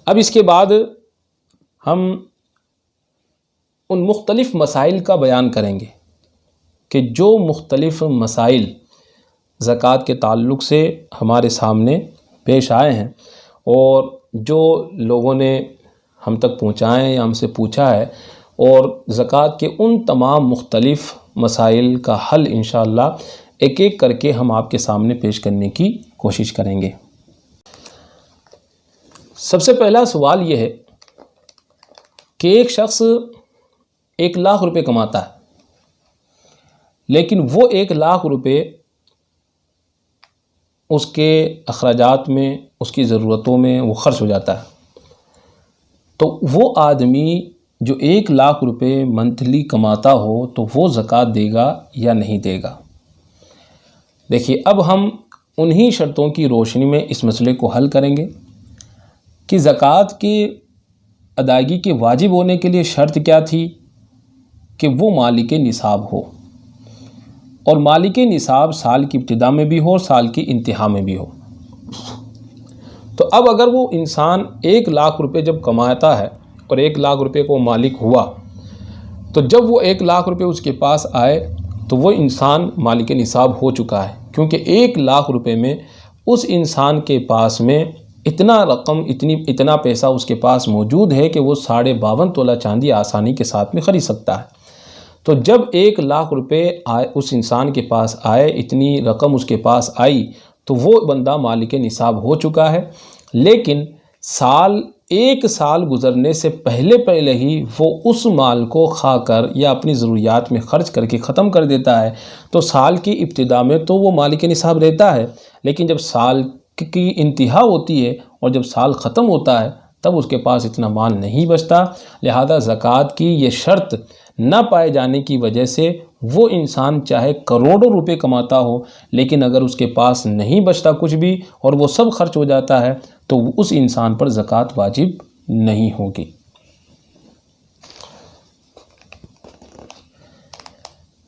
اب اس کے بعد ہم ان مختلف مسائل کا بیان کریں گے کہ جو مختلف مسائل زکوٰۃ کے تعلق سے ہمارے سامنے پیش آئے ہیں اور جو لوگوں نے ہم تک پہنچائے یا ہم سے پوچھا ہے، اور زکوٰۃ کے ان تمام مختلف مسائل کا حل انشاءاللہ ایک ایک کر کے ہم آپ کے سامنے پیش کرنے کی کوشش کریں گے۔ سب سے پہلا سوال یہ ہے کہ ایک شخص 1,00,000 روپے کماتا ہے، لیکن وہ 1,00,000 روپے اس کے اخراجات میں، اس کی ضرورتوں میں وہ خرچ ہو جاتا ہے، تو وہ آدمی جو 1,00,000 روپے منتھلی کماتا ہو تو وہ زکوٰۃ دے گا یا نہیں دے گا؟ دیکھیے، اب ہم انہی شرطوں کی روشنی میں اس مسئلے کو حل کریں گے کہ زکوٰۃ کی ادائیگی کے واجب ہونے کے لیے شرط کیا تھی کہ وہ مالک نصاب ہو، اور مالک نصاب سال کی ابتدا میں بھی ہو اور سال کی انتہا میں بھی ہو۔ تو اب اگر وہ انسان 1,00,000 روپے جب کماتا ہے اور 1,00,000 روپے کو مالک ہوا، تو جب وہ 1,00,000 روپے اس کے پاس آئے تو وہ انسان مالک نصاب ہو چکا ہے، کیونکہ 1,00,000 روپے میں اس انسان کے پاس میں اتنا پیسہ اس کے پاس موجود ہے کہ وہ 52.5 تولہ چاندی آسانی کے ساتھ میں خرید سکتا ہے۔ تو جب 1,00,000 روپے اس انسان کے پاس آئے، اتنی رقم اس کے پاس آئی، تو وہ بندہ مالک نصاب ہو چکا ہے، لیکن ایک سال گزرنے سے پہلے ہی وہ اس مال کو کھا کر یا اپنی ضروریات میں خرچ کر کے ختم کر دیتا ہے، تو سال کی ابتدا میں تو وہ مالک نصاب رہتا ہے، لیکن جب سال کی انتہا ہوتی ہے اور جب سال ختم ہوتا ہے تب اس کے پاس اتنا مال نہیں بچتا۔ لہذا زکوٰۃ کی یہ شرط نہ پائے جانے کی وجہ سے وہ انسان چاہے کروڑوں روپے کماتا ہو، لیکن اگر اس کے پاس نہیں بچتا کچھ بھی اور وہ سب خرچ ہو جاتا ہے تو اس انسان پر زکوٰۃ واجب نہیں ہوگی۔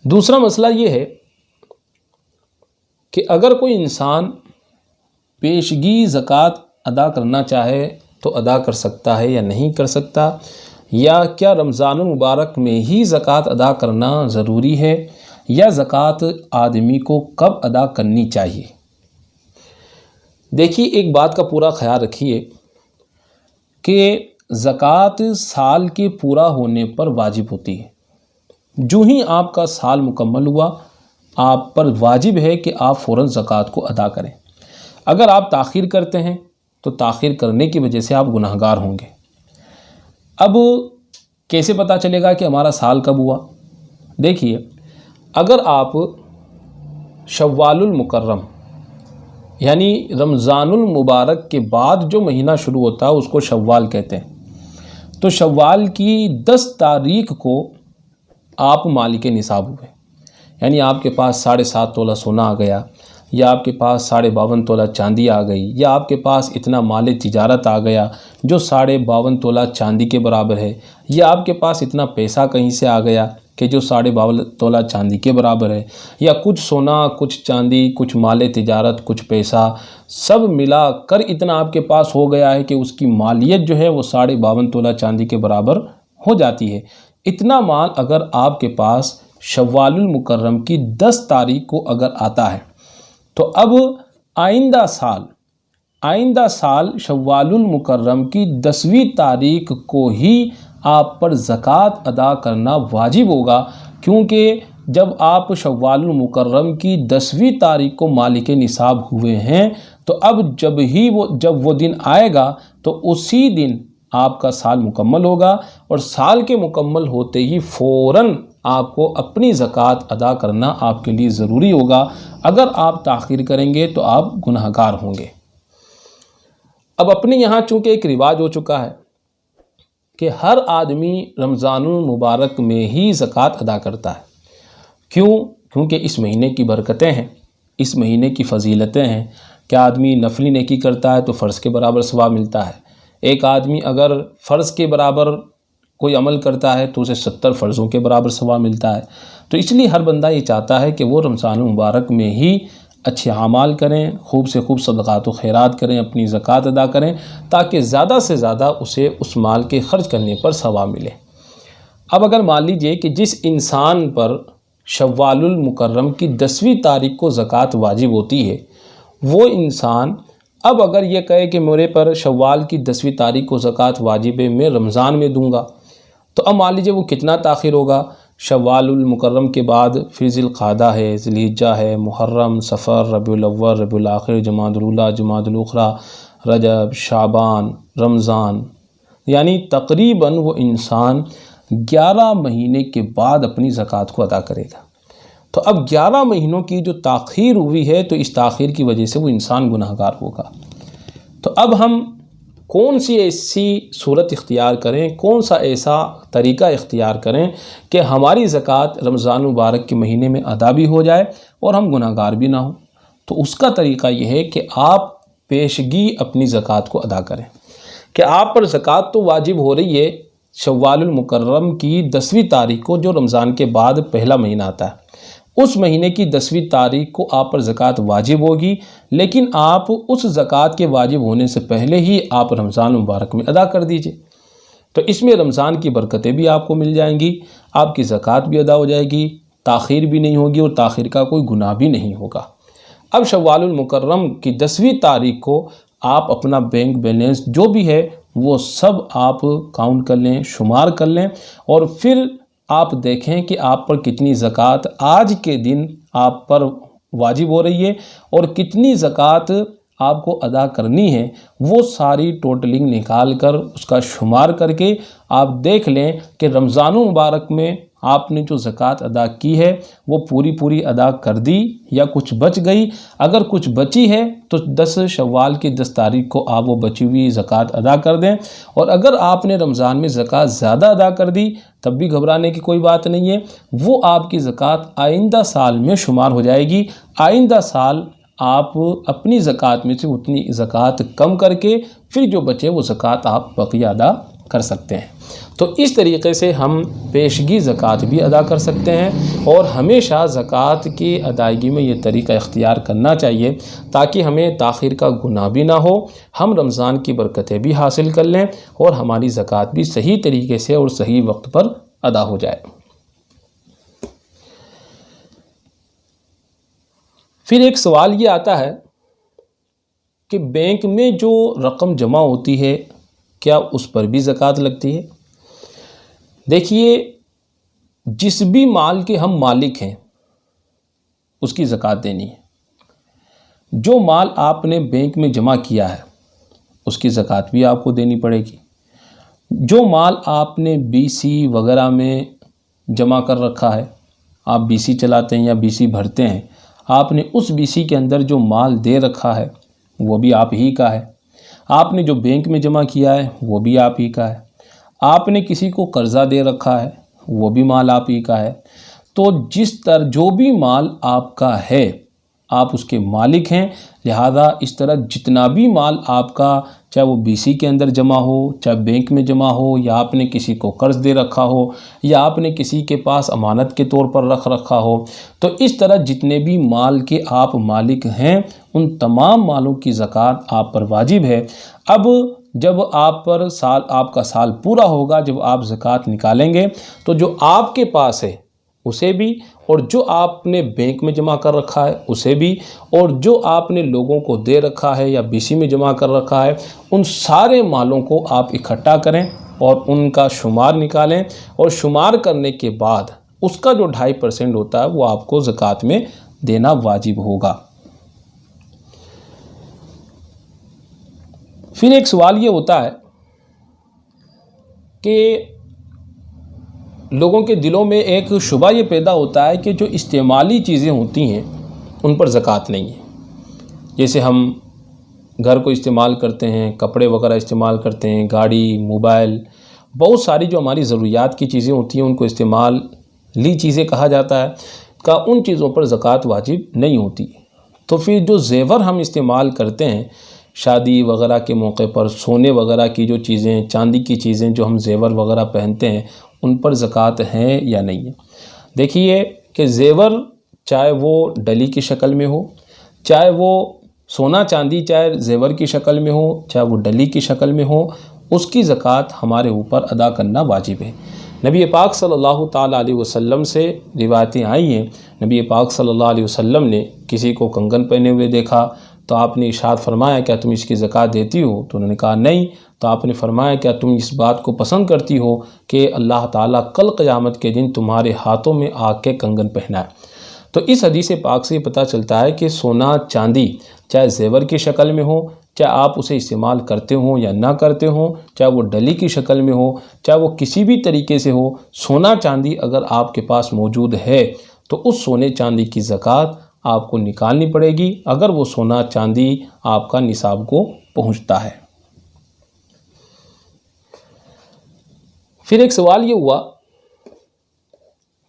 دوسرا مسئلہ یہ ہے کہ اگر کوئی انسان پیشگی زکوٰۃ ادا کرنا چاہے تو ادا کر سکتا ہے یا نہیں کر سکتا، یا کیا رمضان المبارک میں ہی زکوٰۃ ادا کرنا ضروری ہے، یا زکوٰۃ آدمی کو کب ادا کرنی چاہیے؟ دیکھیے، ایک بات کا پورا خیال رکھیے کہ زکوٰۃ سال کے پورا ہونے پر واجب ہوتی ہے۔ جو ہی آپ کا سال مکمل ہوا، آپ پر واجب ہے کہ آپ فوراً زکوٰۃ کو ادا کریں۔ اگر آپ تاخیر کرتے ہیں تو تاخیر کرنے کی وجہ سے آپ گناہگار ہوں گے۔ اب کیسے پتہ چلے گا کہ ہمارا سال کب ہوا؟ دیکھیے، اگر آپ شوال المکرم یعنی رمضان المبارک کے بعد جو مہینہ شروع ہوتا ہے اس کو شوال کہتے ہیں، تو شوال کی 10 تاریخ کو آپ مالک نصاب ہوئے، یعنی آپ کے پاس 7.5 تولہ سونا آ گیا، یا آپ کے پاس 52.5 تولہ چاندی آ گئی، یا آپ کے پاس اتنا مال تجارت آ گیا جو 52.5 تولہ چاندی کے برابر ہے، یا آپ کے پاس اتنا پیسہ کہیں سے آ گیا کہ جو 52.5 تولہ چاندی کے برابر ہے، یا کچھ سونا، کچھ چاندی، کچھ مال تجارت، کچھ پیسہ سب ملا کر اتنا آپ کے پاس ہو گیا ہے کہ اس کی مالیت جو ہے وہ 52.5 تولہ چاندی کے برابر ہو جاتی ہے۔ اتنا مال اگر آپ کے پاس شوال المکرم کی 10 تاریخ کو اگر آتا ہے تو اب آئندہ سال شوال المکرم کی 10ویں تاریخ کو ہی آپ پر زکوٰۃ ادا کرنا واجب ہوگا، کیونکہ جب آپ شوال المکرم کی 10ویں تاریخ کو مالک نصاب ہوئے ہیں تو اب جب وہ دن آئے گا تو اسی دن آپ کا سال مکمل ہوگا، اور سال کے مکمل ہوتے ہی فوراً آپ کو اپنی زکوٰۃ ادا کرنا آپ کے لیے ضروری ہوگا۔ اگر آپ تاخیر کریں گے تو آپ گناہگار ہوں گے۔ اب اپنے یہاں چونکہ ایک رواج ہو چکا ہے کہ ہر آدمی رمضان المبارک میں ہی زکوٰۃ ادا کرتا ہے۔ کیونکہ اس مہینے کی برکتیں ہیں، اس مہینے کی فضیلتیں ہیں کہ آدمی نفلی نیکی کرتا ہے تو فرض کے برابر ثواب ملتا ہے۔ ایک آدمی اگر فرض کے برابر کوئی عمل کرتا ہے تو اسے 70 فرضوں کے برابر ثواب ملتا ہے۔ تو اس لیے ہر بندہ یہ چاہتا ہے کہ وہ رمضان المبارک میں ہی اچھے اعمال کریں، خوب سے خوب صدقات و خیرات کریں، اپنی زکوٰۃ ادا کریں تاکہ زیادہ سے زیادہ اسے اس مال کے خرچ کرنے پر ثواب ملے۔ اب اگر مان لیجئے کہ جس انسان پر شوال المکرم کی 10ویں تاریخ کو زکوٰۃ واجب ہوتی ہے، وہ انسان اب اگر یہ کہے کہ میرے پر شوال کی 10ویں تاریخ کو زکوٰۃ واجب ہے، میں رمضان میں دوں گا، تو اب مان لیجئے وہ کتنا تاخیر ہوگا؟ شوال المکرم کے بعد پھر ذی القعدہ ہے، ذی الحجہ ہے، محرم، صفر، ربیع الاول، ربیع الآخر، جمادی الاولیٰ، جمادی الاخری، رجب، شعبان، رمضان، یعنی تقریباً وہ انسان 11 مہینے کے بعد اپنی زکوٰۃ کو ادا کرے گا۔ تو اب 11 مہینوں کی جو تاخیر ہوئی ہے تو اس تاخیر کی وجہ سے وہ انسان گناہگار ہوگا۔ تو اب ہم کون سی ایسی صورت اختیار کریں، کون سا ایسا طریقہ اختیار کریں کہ ہماری زکوٰۃ رمضان مبارک کے مہینے میں ادا بھی ہو جائے اور ہم گناہگار بھی نہ ہوں؟ تو اس کا طریقہ یہ ہے کہ آپ پیشگی اپنی زکوٰۃ کو ادا کریں، کہ آپ پر زکوٰۃ تو واجب ہو رہی ہے شوال المکرم کی 10ویں تاریخ کو، جو رمضان کے بعد پہلا مہینہ آتا ہے، اس مہینے کی 10ویں تاریخ کو آپ پر زکوٰۃ واجب ہوگی، لیکن آپ اس زکوٰۃ کے واجب ہونے سے پہلے ہی آپ رمضان مبارک میں ادا کر دیجئے۔ تو اس میں رمضان کی برکتیں بھی آپ کو مل جائیں گی، آپ کی زکوٰۃ بھی ادا ہو جائے گی، تاخیر بھی نہیں ہوگی اور تاخیر کا کوئی گناہ بھی نہیں ہوگا۔ اب شوال المکرم کی 10ویں تاریخ کو آپ اپنا بینک بیلنس جو بھی ہے وہ سب آپ کاؤنٹ کر لیں، شمار کر لیں، اور پھر آپ دیکھیں کہ آپ پر کتنی زکوٰۃ آج کے دن آپ پر واجب ہو رہی ہے اور کتنی زکوٰۃ آپ کو ادا کرنی ہے۔ وہ ساری ٹوٹلنگ نکال کر اس کا شمار کر کے آپ دیکھ لیں کہ رمضان مبارک میں آپ نے جو زکوٰۃ ادا کی ہے وہ پوری ادا کر دی یا کچھ بچ گئی۔ اگر کچھ بچی ہے تو 10 شوال کی 10 تاریخ کو آپ وہ بچی ہوئی زکوٰۃ ادا کر دیں، اور اگر آپ نے رمضان میں زکوٰۃ زیادہ ادا کر دی تب بھی گھبرانے کی کوئی بات نہیں ہے، وہ آپ کی زکوٰۃ آئندہ سال میں شمار ہو جائے گی۔ آئندہ سال آپ اپنی زکوٰۃ میں سے اتنی زکوٰۃ کم کر کے پھر جو بچے وہ زکوٰۃ آپ بقیہ ادا کر سکتے ہیں۔ تو اس طریقے سے ہم پیشگی زکوٰۃ بھی ادا کر سکتے ہیں، اور ہمیشہ زکوٰۃ کی ادائیگی میں یہ طریقہ اختیار کرنا چاہیے تاکہ ہمیں تاخیر کا گناہ بھی نہ ہو، ہم رمضان کی برکتیں بھی حاصل کر لیں اور ہماری زکوٰۃ بھی صحیح طریقے سے اور صحیح وقت پر ادا ہو جائے۔ پھر ایک سوال یہ آتا ہے کہ بینک میں جو رقم جمع ہوتی ہے کیا اس پر بھی زکوٰۃ لگتی ہے؟ دیکھیے، جس بھی مال کے ہم مالک ہیں اس کی زکوٰۃ دینی ہے۔ جو مال آپ نے بینک میں جمع کیا ہے اس کی زکوٰۃ بھی آپ کو دینی پڑے گی۔ جو مال آپ نے BC وغیرہ میں جمع کر رکھا ہے، آپ BC چلاتے ہیں یا BC بھرتے ہیں، آپ نے اس BC کے اندر جو مال دے رکھا ہے وہ بھی آپ ہی کا ہے۔ آپ نے جو بینک میں جمع کیا ہے وہ بھی آپ ہی کا ہے۔ آپ نے کسی کو قرضہ دے رکھا ہے وہ بھی مال آپ ہی کا ہے۔ تو جو بھی مال آپ کا ہے آپ اس کے مالک ہیں، لہذا اس طرح جتنا بھی مال آپ کا، چاہے وہ BC کے اندر جمع ہو، چاہے بینک میں جمع ہو، یا آپ نے کسی کو قرض دے رکھا ہو، یا آپ نے کسی کے پاس امانت کے طور پر رکھ رکھا ہو، تو اس طرح جتنے بھی مال کے آپ مالک ہیں ان تمام مالوں کی زکوٰۃ آپ پر واجب ہے۔ اب جب آپ کا سال پورا ہوگا، جب آپ زکوٰۃ نکالیں گے تو جو آپ کے پاس ہے اسے بھی، اور جو آپ نے بینک میں جمع کر رکھا ہے اسے بھی، اور جو آپ نے لوگوں کو دے رکھا ہے یا BC میں جمع کر رکھا ہے، ان سارے مالوں کو آپ اکٹھا کریں اور ان کا شمار نکالیں، اور شمار کرنے کے بعد اس کا جو 2.5% ہوتا ہے وہ آپ کو زکوٰۃ میں دینا واجب ہوگا۔ پھر ایک سوال یہ ہوتا ہے کہ لوگوں کے دلوں میں ایک شبہ یہ پیدا ہوتا ہے کہ جو استعمالی چیزیں ہوتی ہیں ان پر زکوٰۃ نہیں ہے۔ جیسے ہم گھر کو استعمال کرتے ہیں، کپڑے وغیرہ استعمال کرتے ہیں، گاڑی، موبائل، بہت ساری جو ہماری ضروریات کی چیزیں ہوتی ہیں ان کو استعمالی چیزیں کہا جاتا ہے، ان چیزوں پر زکوٰۃ واجب نہیں ہوتی۔ تو پھر جو زیور ہم استعمال کرتے ہیں شادی وغیرہ کے موقع پر، سونے وغیرہ کی جو چیزیں، چاندی کی چیزیں جو ہم زیور وغیرہ پہنتے ہیں، ان پر زکوٰۃ ہے یا نہیں ہے؟ دیکھیے کہ زیور چاہے وہ ڈلی کی شکل میں ہو، چاہے وہ سونا چاندی چاہے زیور کی شکل میں ہو چاہے وہ ڈلی کی شکل میں ہو، اس کی زکوٰۃ ہمارے اوپر ادا کرنا واجب ہے۔ نبی پاک صلی اللہ تعالیٰ علیہ وسلم سے روایتیں آئی ہیں، نبی پاک صلی اللہ علیہ وسلم نے کسی کو کنگن پہنے ہوئے دیکھا تو آپ نے ارشاد فرمایا کیا تم اس کی زکوٰۃ دیتی ہو؟ تو انہوں نے کہا نہیں۔ تو آپ نے فرمایا کیا تم اس بات کو پسند کرتی ہو کہ اللہ تعالیٰ کل قیامت کے دن تمہارے ہاتھوں میں آگ کے کنگن پہنائے؟ تو اس حدیث پاک سے یہ پتہ چلتا ہے کہ سونا چاندی چاہے زیور کی شکل میں ہو، چاہے آپ اسے استعمال کرتے ہوں یا نہ کرتے ہوں، چاہے وہ ڈلی کی شکل میں ہو، چاہے وہ کسی بھی طریقے سے ہو، سونا چاندی اگر آپ کے پاس موجود ہے تو اس سونے چاندی کی زکوٰۃ آپ کو نکالنی پڑے گی اگر وہ سونا چاندی آپ کا نصاب کو پہنچتا ہے۔ پھر ایک سوال یہ ہوا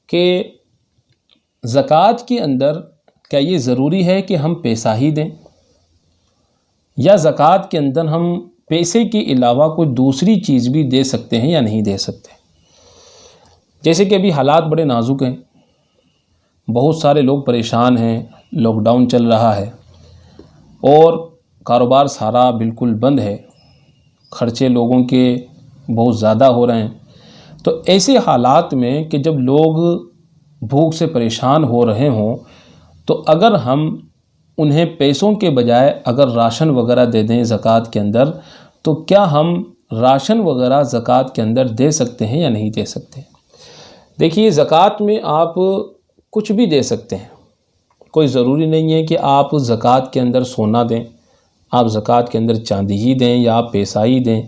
کہ زکوٰۃ کے اندر کیا یہ ضروری ہے کہ ہم پیسہ ہی دیں، یا زکوٰۃ کے اندر ہم پیسے کے علاوہ کوئی دوسری چیز بھی دے سکتے ہیں یا نہیں دے سکتے؟ جیسے کہ ابھی حالات بڑے نازک ہیں، بہت سارے لوگ پریشان ہیں، لاک ڈاؤن چل رہا ہے اور کاروبار سارا بالکل بند ہے، خرچے لوگوں کے بہت زیادہ ہو رہے ہیں۔ تو ایسے حالات میں کہ جب لوگ بھوک سے پریشان ہو رہے ہوں تو اگر ہم انہیں پیسوں کے بجائے اگر راشن وغیرہ دے دیں زکوٰۃ کے اندر، تو کیا ہم راشن وغیرہ زکوٰۃ کے اندر دے سکتے ہیں یا نہیں دے سکتے؟ دیکھیے، زکوٰۃ میں آپ کچھ بھی دے سکتے ہیں، کوئی ضروری نہیں ہے کہ آپ زکوٰۃ کے اندر سونا دیں، آپ زکوٰۃ کے اندر چاندی ہی دیں یا آپ پیسہ ہی دیں۔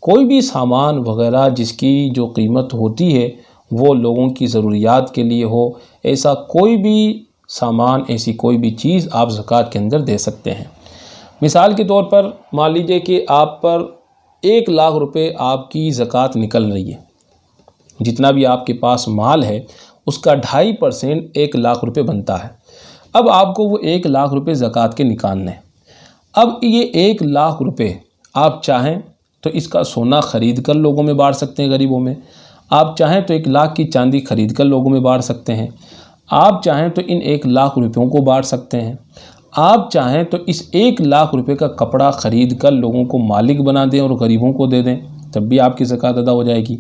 کوئی بھی سامان وغیرہ جس کی جو قیمت ہوتی ہے وہ لوگوں کی ضروریات کے لیے ہو، ایسا کوئی بھی سامان، ایسی کوئی بھی چیز آپ زکوٰۃ کے اندر دے سکتے ہیں۔ مثال کے طور پر مان لیجئے کہ آپ پر 1,00,000 روپے آپ کی زکوٰۃ نکل رہی ہے، جتنا بھی آپ کے پاس مال ہے اس کا 2.5% 1,00,000 روپے بنتا ہے۔ اب آپ کو وہ 1,00,000 روپے زکوٰۃ کے نکالنے ہیں۔ اب یہ 1,00,000 روپے آپ چاہیں تو اس کا سونا خرید کر لوگوں میں بانٹ سکتے ہیں، غریبوں میں۔ آپ چاہیں تو 1,00,000 کی چاندی خرید کر لوگوں میں بانٹ سکتے ہیں۔ آپ چاہیں تو ان 1,00,000 روپیوں کو بانٹ سکتے ہیں۔ آپ چاہیں تو اس 1,00,000 روپے کا کپڑا خرید کر لوگوں کو مالک بنا دیں اور غریبوں کو دے دیں، تب بھی آپ کی زکوٰۃ ادا ہو جائے گی۔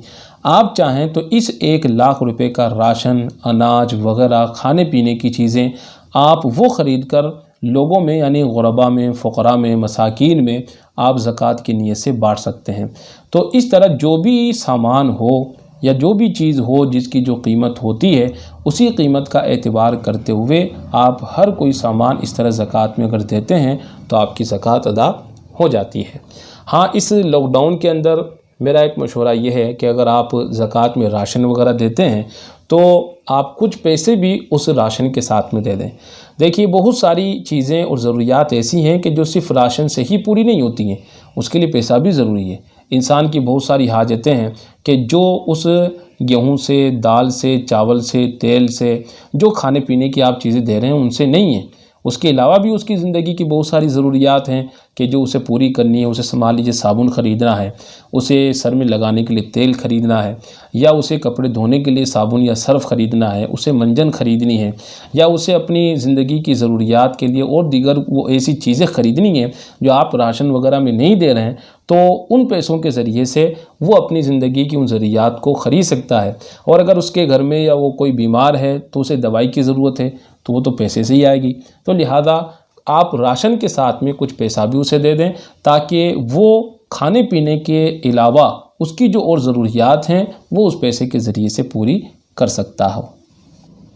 آپ چاہیں تو اس 1,00,000 روپے کا راشن، اناج وغیرہ، کھانے پینے کی چیزیں آپ وہ خرید کر لوگوں میں یعنی غربا میں، فقراء میں، مساکین میں آپ زکوٰۃ کی نیت سے بانٹ سکتے ہیں۔ تو اس طرح جو بھی سامان ہو یا جو بھی چیز ہو جس کی جو قیمت ہوتی ہے اسی قیمت کا اعتبار کرتے ہوئے آپ ہر کوئی سامان اس طرح زکوٰۃ میں اگر دیتے ہیں تو آپ کی زکوٰۃ ادا ہو جاتی ہے۔ ہاں، اس لاک ڈاؤن کے اندر میرا ایک مشورہ یہ ہے کہ اگر آپ زکوٰۃ میں راشن وغیرہ دیتے ہیں تو آپ کچھ پیسے بھی اس راشن کے ساتھ میں دے دیں۔ دیکھیے، بہت ساری چیزیں اور ضروریات ایسی ہیں کہ جو صرف راشن سے ہی پوری نہیں ہوتی ہیں، اس کے لیے پیسہ بھی ضروری ہے۔ انسان کی بہت ساری حاجتیں ہیں کہ جو اس گیہوں سے، دال سے، چاول سے، تیل سے، جو کھانے پینے کی آپ چیزیں دے رہے ہیں ان سے نہیں ہیں۔ اس کے علاوہ بھی اس کی زندگی کی بہت ساری ضروریات ہیں کہ جو اسے پوری کرنی ہے۔ اسے سنبھال لیجیے، صابن خریدنا ہے، اسے سر میں لگانے کے لیے تیل خریدنا ہے، یا اسے کپڑے دھونے کے لیے صابن یا سرف خریدنا ہے، اسے منجن خریدنی ہے، یا اسے اپنی زندگی کی ضروریات کے لیے اور دیگر وہ ایسی چیزیں خریدنی ہیں جو آپ راشن وغیرہ میں نہیں دے رہے ہیں، تو ان پیسوں کے ذریعے سے وہ اپنی زندگی کی ان ضروریات کو خرید سکتا ہے۔ اور اگر اس کے گھر میں یا وہ کوئی بیمار ہے تو اسے دوائی کی ضرورت ہے تو وہ تو پیسے سے ہی آئے گی۔ تو لہٰذا آپ راشن کے ساتھ میں کچھ پیسہ بھی اسے دے دیں تاکہ وہ کھانے پینے کے علاوہ اس کی جو اور ضروریات ہیں وہ اس پیسے کے ذریعے سے پوری کر سکتا ہو۔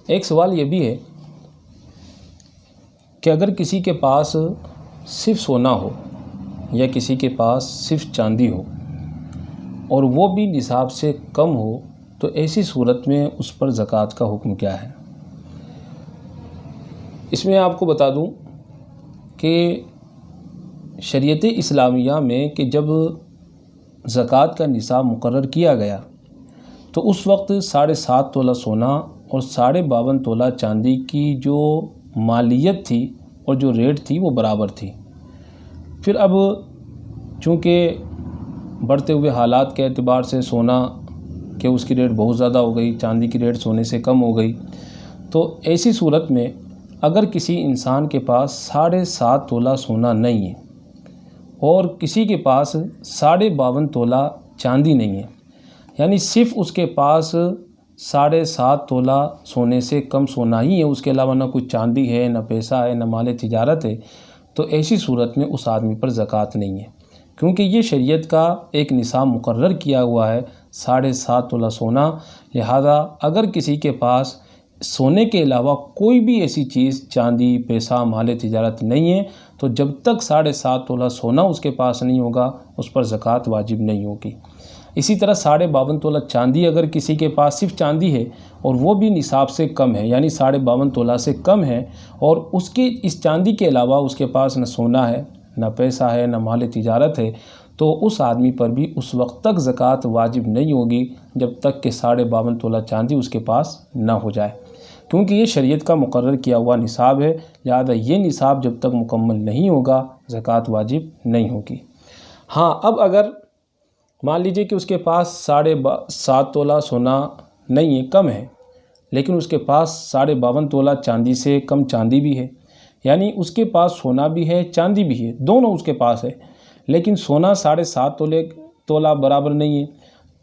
ایک سوال یہ بھی ہے کہ اگر کسی کے پاس صرف سونا ہو یا کسی کے پاس صرف چاندی ہو اور وہ بھی نصاب سے کم ہو تو ایسی صورت میں اس پر زکوٰۃ کا حکم کیا ہے؟ اس میں آپ کو بتا دوں کہ شریعت اسلامیہ میں کہ جب زکوٰۃ کا نصاب مقرر کیا گیا تو اس وقت 7.5 تولہ سونا اور 52.5 تولہ چاندی کی جو مالیت تھی اور جو ریٹ تھی وہ برابر تھی۔ پھر اب چونکہ بڑھتے ہوئے حالات کے اعتبار سے سونا کہ اس کی ریٹ بہت زیادہ ہو گئی، چاندی کی ریٹ سونے سے کم ہو گئی، تو ایسی صورت میں اگر کسی انسان کے پاس 7.5 تولہ سونا نہیں ہے اور کسی کے پاس 52.5 تولہ چاندی نہیں ہے، یعنی صرف اس کے پاس 7.5 تولہ سونے سے کم سونا ہی ہے، اس کے علاوہ نہ کوئی چاندی ہے، نہ پیسہ ہے، نہ مال تجارت ہے، تو ایسی صورت میں اس آدمی پر زکوٰۃ نہیں ہے، کیونکہ یہ شریعت کا ایک نصاب مقرر کیا ہوا ہے 7.5 تولہ سونا۔ لہذا اگر کسی کے پاس سونے کے علاوہ کوئی بھی ایسی چیز، چاندی، پیسہ، مال تجارت نہیں ہے، تو جب تک 7.5 تولہ سونا اس کے پاس نہیں ہوگا اس پر زکوٰۃ واجب نہیں ہوگی۔ اسی طرح 52.5 تولہ چاندی اگر کسی کے پاس صرف چاندی ہے اور وہ بھی نصاب سے کم ہے، یعنی 52.5 تولہ سے کم ہے، اور اس چاندی کے علاوہ اس کے پاس نہ سونا ہے، نہ پیسہ ہے، نہ مال تجارت ہے، تو اس آدمی پر بھی اس وقت تک زکوٰۃ واجب نہیں ہوگی جب تک کہ 52.5 تولہ چاندی اس کے پاس نہ ہو جائے، کیونکہ یہ شریعت کا مقرر کیا ہوا نصاب ہے۔ لہذا یہ نصاب جب تک مکمل نہیں ہوگا زکوٰۃ واجب نہیں ہوگی۔ ہاں، اب اگر مان لیجئے کہ اس کے پاس 7.5 تولہ سونا نہیں ہے، کم ہے، لیکن اس کے پاس 52.5 تولہ چاندی سے کم چاندی بھی ہے، یعنی اس کے پاس سونا بھی ہے، چاندی بھی ہے، دونوں اس کے پاس ہے، لیکن سونا 7.5 تولہ برابر نہیں ہے،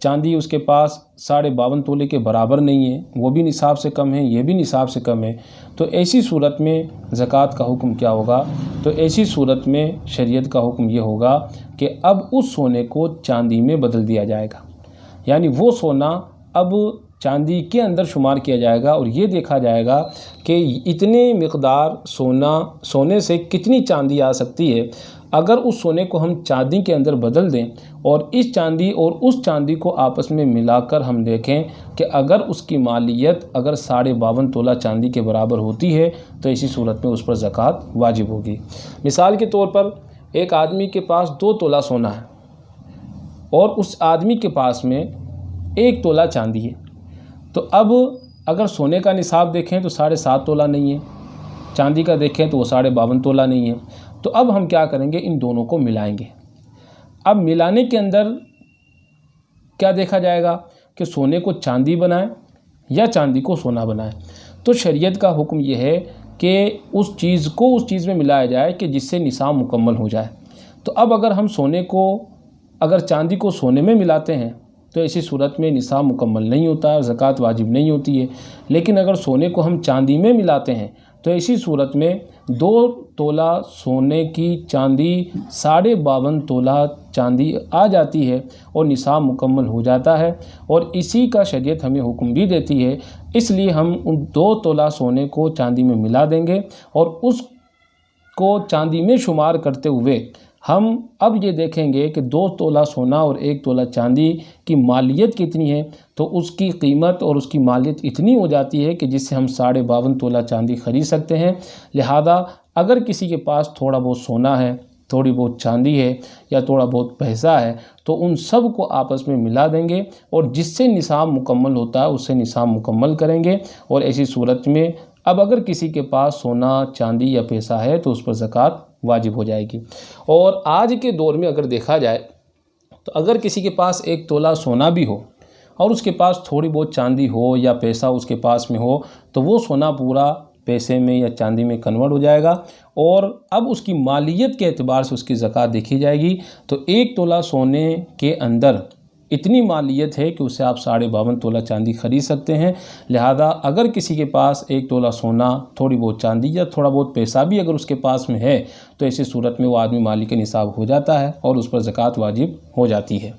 چاندی اس کے پاس 52.5 تولے کے برابر نہیں ہے، وہ بھی نصاب سے کم ہے، یہ بھی نصاب سے کم ہے، تو ایسی صورت میں زکوٰۃ کا حکم کیا ہوگا؟ تو ایسی صورت میں شریعت کا حکم یہ ہوگا کہ اب اس سونے کو چاندی میں بدل دیا جائے گا، یعنی وہ سونا اب چاندی کے اندر شمار کیا جائے گا، اور یہ دیکھا جائے گا کہ اتنے مقدار سونے سے کتنی چاندی آ سکتی ہے۔ اگر اس سونے کو ہم چاندی کے اندر بدل دیں اور اس چاندی اور اس چاندی کو آپس میں ملا کر ہم دیکھیں کہ اگر اس کی مالیت اگر 52.5 تولہ چاندی کے برابر ہوتی ہے تو اسی صورت میں اس پر زکوٰۃ واجب ہوگی۔ مثال کے طور پر ایک آدمی کے پاس 2 تولہ سونا ہے اور اس آدمی کے پاس میں 1 تولہ چاندی ہے، تو اب اگر سونے کا نصاب دیکھیں تو 7.5 تولہ نہیں ہے، چاندی کا دیکھیں تو وہ 52.5 تولہ نہیں ہے، تو اب ہم کیا کریں گے؟ ان دونوں کو ملائیں گے۔ اب ملانے کے اندر کیا دیکھا جائے گا کہ سونے کو چاندی بنائیں یا چاندی کو سونا بنائیں۔ تو شریعت کا حکم یہ ہے کہ اس چیز کو اس چیز میں ملایا جائے کہ جس سے نصاب مکمل ہو جائے۔ تو اب اگر ہم اگر چاندی کو سونے میں ملاتے ہیں تو ایسی صورت میں نصاب مکمل نہیں ہوتا ہے، زکوٰۃ واجب نہیں ہوتی ہے، لیکن اگر سونے کو ہم چاندی میں ملاتے ہیں تو ایسی صورت میں 2 تولہ سونے کی چاندی 52.5 تولہ چاندی آ جاتی ہے اور نصاب مکمل ہو جاتا ہے، اور اسی کا شریعت ہمیں حکم بھی دیتی ہے، اس لیے ہم ان 2 تولہ سونے کو چاندی میں ملا دیں گے، اور اس کو چاندی میں شمار کرتے ہوئے ہم اب یہ دیکھیں گے کہ 2 تولہ سونا اور 1 تولہ چاندی کی مالیت کتنی ہے، تو اس کی قیمت اور اس کی مالیت اتنی ہو جاتی ہے کہ جس سے ہم 52.5 تولہ چاندی خرید سکتے ہیں۔ لہذا اگر کسی کے پاس تھوڑا بہت سونا ہے، تھوڑی بہت چاندی ہے یا تھوڑا بہت پیسہ ہے، تو ان سب کو آپس میں ملا دیں گے، اور جس سے نصاب مکمل ہوتا ہے اس سے نصاب مکمل کریں گے، اور ایسی صورت میں اب اگر کسی کے پاس سونا، چاندی یا پیسہ ہے تو اس پر زکوٰۃ واجب ہو جائے گی۔ اور آج کے دور میں اگر دیکھا جائے تو اگر کسی کے پاس 1 تولہ سونا بھی ہو اور اس کے پاس تھوڑی بہت چاندی ہو یا پیسہ اس کے پاس میں ہو، تو وہ سونا پورا پیسے میں یا چاندی میں کنورٹ ہو جائے گا، اور اب اس کی مالیت کے اعتبار سے اس کی زکوٰۃ دیکھی جائے گی۔ تو 1 تولہ سونے کے اندر اتنی مالیت ہے کہ اسے آپ 52.5 تولہ چاندی خرید سکتے ہیں۔ لہذا اگر کسی کے پاس 1 تولہ سونا، تھوڑی بہت چاندی یا تھوڑا بہت پیسہ بھی اگر اس کے پاس میں ہے تو ایسی صورت میں وہ آدمی مالک نصاب ہو جاتا ہے اور اس پر زکوٰۃ واجب ہو جاتی ہے۔